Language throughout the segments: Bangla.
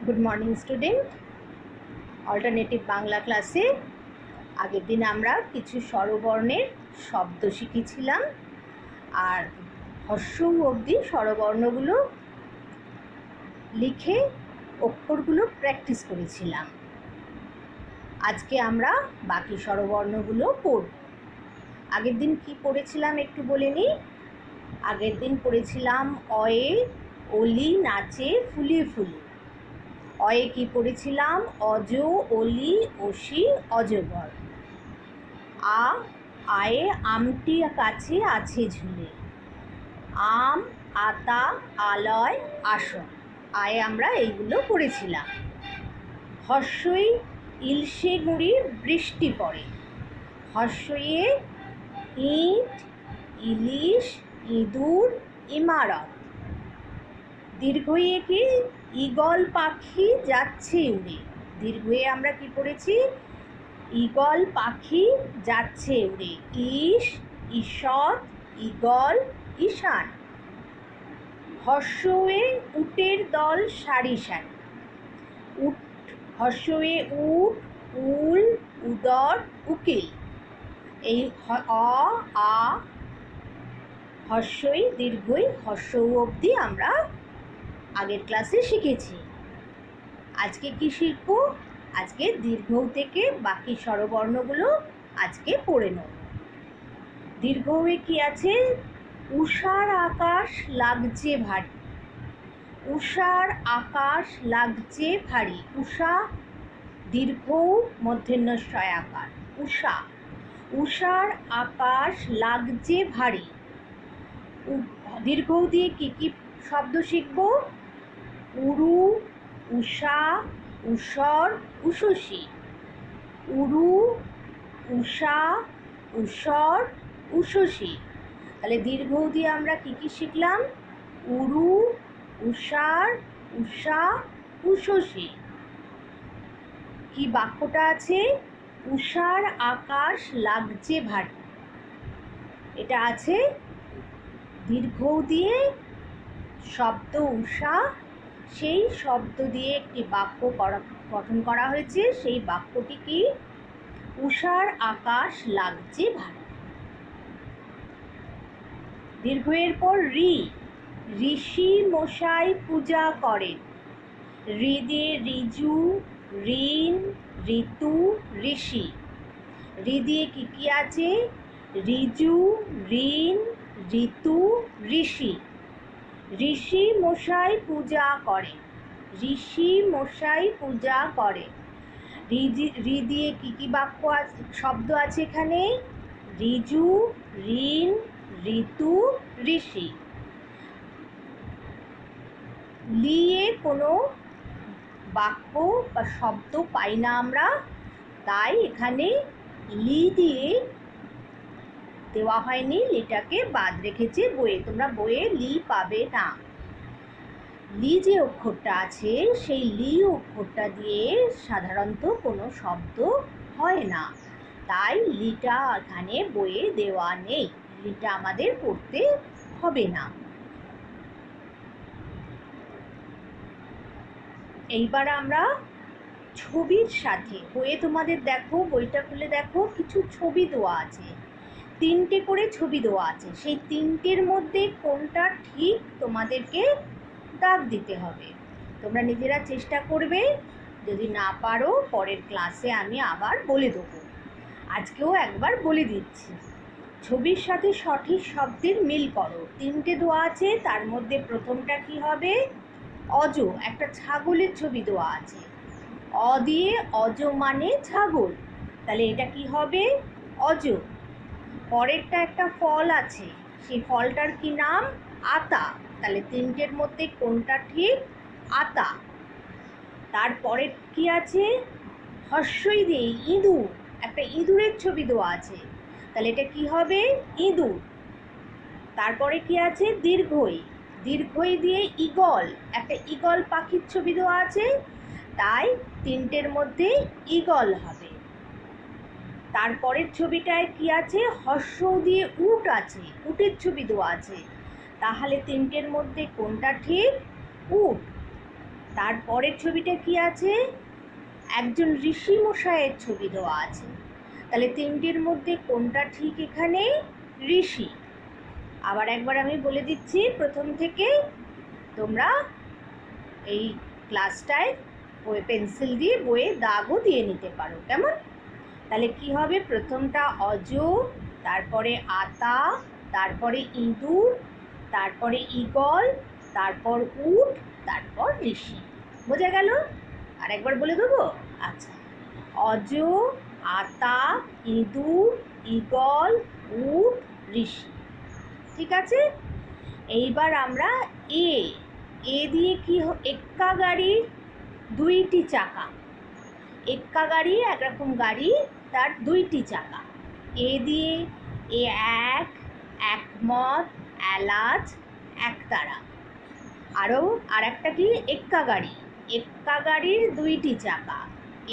Good morning student. Alternative Bangla ক্লাসে আগের দিন আমরা কিছু স্বরবর্ণের শব্দ শিখেছিলাম আর হর্ষ অবধি স্বরবর্ণগুলো লিখে অক্ষরগুলো প্র্যাকটিস করেছিলাম। আজকে আমরা বাকি স্বরবর্ণগুলো পড়ব। আগের দিন কি পড়েছিলাম একটু বলে নিই। আগের দিন পড়েছিলাম অয়ে অলি নাচে ফুলে ফুলে। অয়ে কি পড়েছিলাম? অজ, অলি, অসি, অজগর। আয়ে আমটি কাছে আছে ঝুলে। আম, আতা, আলয়, আসন। আয়ে আমরা এইগুলো পড়েছিলাম। হর্ষই ইলশে গুঁড়ি বৃষ্টি পড়ে। হর্ষয়ে ইট, ইলিশ, ইঁদুর, ইমারত। দীর্ঘয়ে কি? ঈগল পাখি যাচ্ছে উড়ে। দীর্ঘয়ে আমরা কি পড়েছি? ঈগল পাখি যাচ্ছে উড়ে। ঈশ, ঈষৎ, ঈগল, ঈশান। হর্ষয়ে উটের দল সারি সারি। উট, হর্ষয়ে উট, উল, উদর, উকিল। এই আ হর্ষই দীর্ঘই হর্ষ অবধি আমরা আগের ক্লাসে শিখেছি। আজকে কি শিখব? আজকে দীর্ঘ থেকে বাকি স্বরবর্ণগুলো আজকে পড়ে নেব। দীর্ঘয়ে কি আছে? উষার আকাশ লাগছে ভারী। উষার আকাশ লাগছে ভারী। উষা দীর্ঘ মূর্ধন্যস্বয় আকার। উষা, উষার আকাশ লাগছে ভারী। দীর্ঘ দিয়ে কি কি শব্দ শিখব? উরু, উষা, উষর, উষসী। উরু, উষা, উষর, উষসী। তাহলে দীর্ঘ দিয়ে আমরা কি কি শিখলাম? উরু, উষার, উষা, উষসী। কি বাক্যটা আছে? উষার আকাশ লাগছে ভারী। এটা আছে দীর্ঘ দিয়ে শব্দ উষা, সেই শব্দ দিয়ে একটি বাক্য গঠন করা হয়েছে। সেই বাক্যটি কি? উষার আকাশ লাগছে ভারী। দীর্ঘের পর ঋ, ঋষি মশাই পূজা করেন। ঋ দিয়ে ঋজু, ঋণ, ঋতু, ঋষি। ঋ দিয়ে কি কি আছে? ঋজু, ঋণ, ঋতু, ঋষি। ঋষি মশাই পূজা করে। ঋষি মশাই পূজা করে। ঋ দিয়ে কি কি বাক্য শব্দ আছে এখানে? ঋজু, ঋণ, ঋতু, ঋষি। লিয়ে কোনো বাক্য বা শব্দ পাই না আমরা, তাই এখানে লি দিয়ে দেওয়া হয়নি, লিটাকে বাদ রেখেছে বইয়ে। তোমরা বইয়ে লি পাবে না। লি যে অক্ষরটা আছে সেই লি অক্ষরটা দিয়ে সাধারণত কোনো শব্দ হয় না, তাই লিটা এখানে বইয়ে দেওয়া নেই। লিটা আমাদের পড়তে হবে না। এইবার আমরা ছবির সাথে বইয়ে তোমাদের দেখো, বইটা খুলে দেখো, কিছু ছবি দেওয়া আছে। 3টে করে ছবি দেওয়া আছে। সেই 3টের মধ্যে কোনটা ঠিক তোমাদেরকে দাগ দিতে হবে। তোমরা নিজেরা চেষ্টা করবে। যদি না পারো পরের ক্লাসে আমি আবার বলে দেবো। আজকেও একবার বলে দিচ্ছি। ছবির সাথে সঠিক শব্দের মিল করো। 3টে দেওয়া আছে, তার মধ্যে প্রথমটা কি হবে? অজ, একটা ছাগলের ছবি দেওয়া আছে। অ দিয়ে অজ মানে ছাগল, তাহলে এটা কি হবে? অজ। পরেরটা একটা ফল আছে, সেই ফলটার কি নাম? আতা। তাহলে 3টের মধ্যে কোনটা ঠিক? আতা। তারপরে কি আছে? হর্ষই দিয়ে ইঁদুর, একটা ইঁদুরের ছবি দেওয়া আছে, তাহলে এটা কি হবে? ইঁদুর। তারপরে কি আছে? দীর্ঘই, দীর্ঘই দিয়ে ঈগল, একটা ঈগল পাখির ছবি দেওয়া আছে, তাই 3টের মধ্যে ঈগল হবে। তারপরের ছবিটায় কি আছে? হর্ষ দিয়ে উট আছে, উটের ছবি দেওয়া আছে, তাহলে 3টের মধ্যে কোনটা ঠিক? উট। তারপরের ছবিটা কি আছে? একজন ঋষি মশাইয়ের ছবি দেওয়া আছে। তাহলে তিনটির মধ্যে কোনটা ঠিক এখানে? ঋষি। আবার একবার আমি বলে দিচ্ছি প্রথম থেকে, তোমরা এই ক্লাসটায় পেন্সিল দিয়ে বইয়ে দাগও দিয়ে নিতে পারো, কেমন? তাহলে কি হবে? প্রথমটা অজ, তারপরে আতা, তারপরে ইঁদুর, তারপরে ঈগল, তারপর উট, তারপর ঋষি। বোঝা গেল? আর একবার বলে দেবো? আচ্ছা, অজ, আতা, ইঁদুর, ঈগল, উট, ঋষি। ঠিক আছে? এইবার আমরা এ দিয়ে কি এক্কা গাড়ির দুইটি চাকা। এক্কা গাড়ি একরকম গাড়ি, তার দুইটি চাকা। এ দিয়ে এক, একমত, এলাচ, একতারা। আরও আর একটা কি? এক্কা গাড়ি। এক্কা গাড়ির দুইটি চাকা।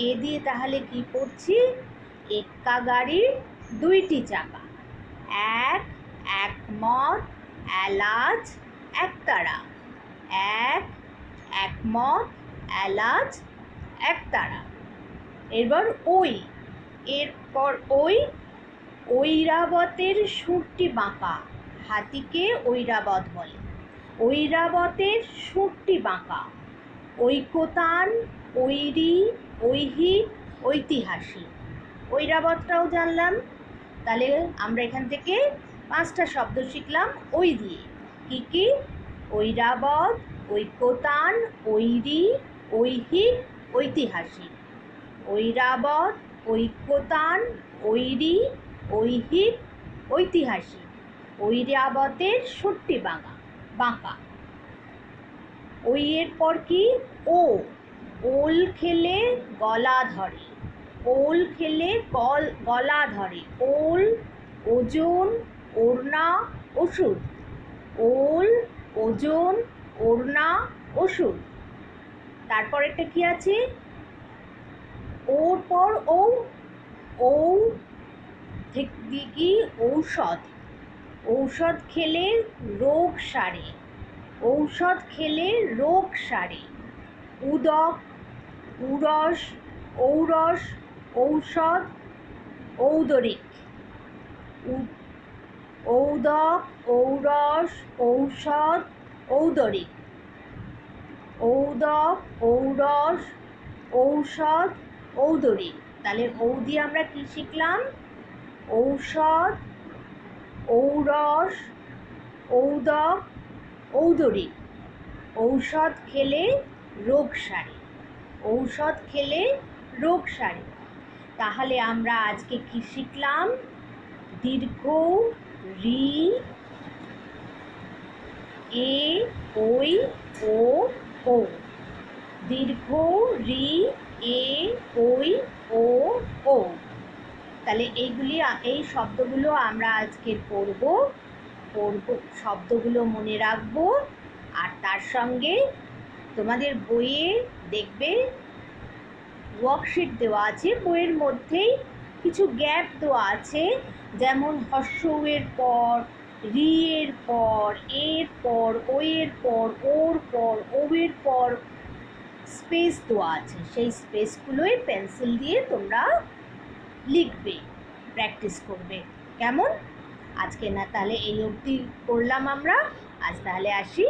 এ দিয়ে তাহলে কি করছি? এক্কা গাড়ির দুইটি চাকা। এক, একমত, এলাচ, একতারা। এক, একমত, এলাচ, একতারা। এবার এরপর ঐরাবতের সুরটি বাঁকা। হাতিকে ঐরাবত বলে। ঐরাবতের সুরটি বাঁকা। ঐকতান, ঐরি, ঐহিক, ঐতিহাসিক। ঐরাবতটাও জানলাম। তাহলে আমরা এখান থেকে 5টা শব্দ শিখলাম ওই দিয়ে। কি কি? ঐরাবত, ঐকতান, ঐরি, ঐহিক, ঐতিহাসিক। ঐরাবত, ঐকতান, ঐরি, ঐহিক, ঐতিহাসিক। ঐরাবতের সুরটি বাঁকা। এর পর কি? ওল খেলে গলা ধরে। ওল খেলে গলা ধরে। ওল, ওজন, ওড়না, ওষুধ। ওল, ওজন, ওড়না, ওষুধ। তারপরেরটা কি আছে? ওর পর ও থেকে কি? ঔষধ। ঔষধ খেলে রোগ সারে। ঔষধ খেলে রোগ সারে। উদক, উরস, ঔরস, ঔষধ, ঔদরিক। ঔদক, ঔরস, ঔষধ, ঔদরিক। ঔদক, ঔরস, ঔষধ, ঔদরিক। তাহলে ঔ দিয়ে আমরা কি শিখলাম? ঔষধ, ঔরস, ঔদক, ঔদরিক। ঔষধ খেলে রোগ সারে। ঔষধ খেলে রোগ সারে। তাহলে আমরা আজকে কি শিখলাম? দীর্ঘ রি, এ, ওই, ও। দীর্ঘ রি, এ, ওই, ও। তাহলে এই শব্দগুলো আমরা আজকে পড়ব। শব্দগুলো মনে রাখবো। আর তার সঙ্গে তোমাদের বইয়ে দেখবে ওয়ার্কশিট দেওয়া আছে। বইয়ের মধ্যেই কিছু গ্যাপ দেওয়া আছে, যেমন হর্ষের পর, রি এর পর, এর পর, ও এর পর, ওর পর, ও এর পর স্পেস দেওয়া আছে। সেই স্পেসগুলোই পেন্সিল দিয়ে তোমরা লিখবে, প্র্যাকটিস করবে, কেমন? আজকে না তাহলে এই অবধি করলাম আমরা। আজ তাহলে আসি।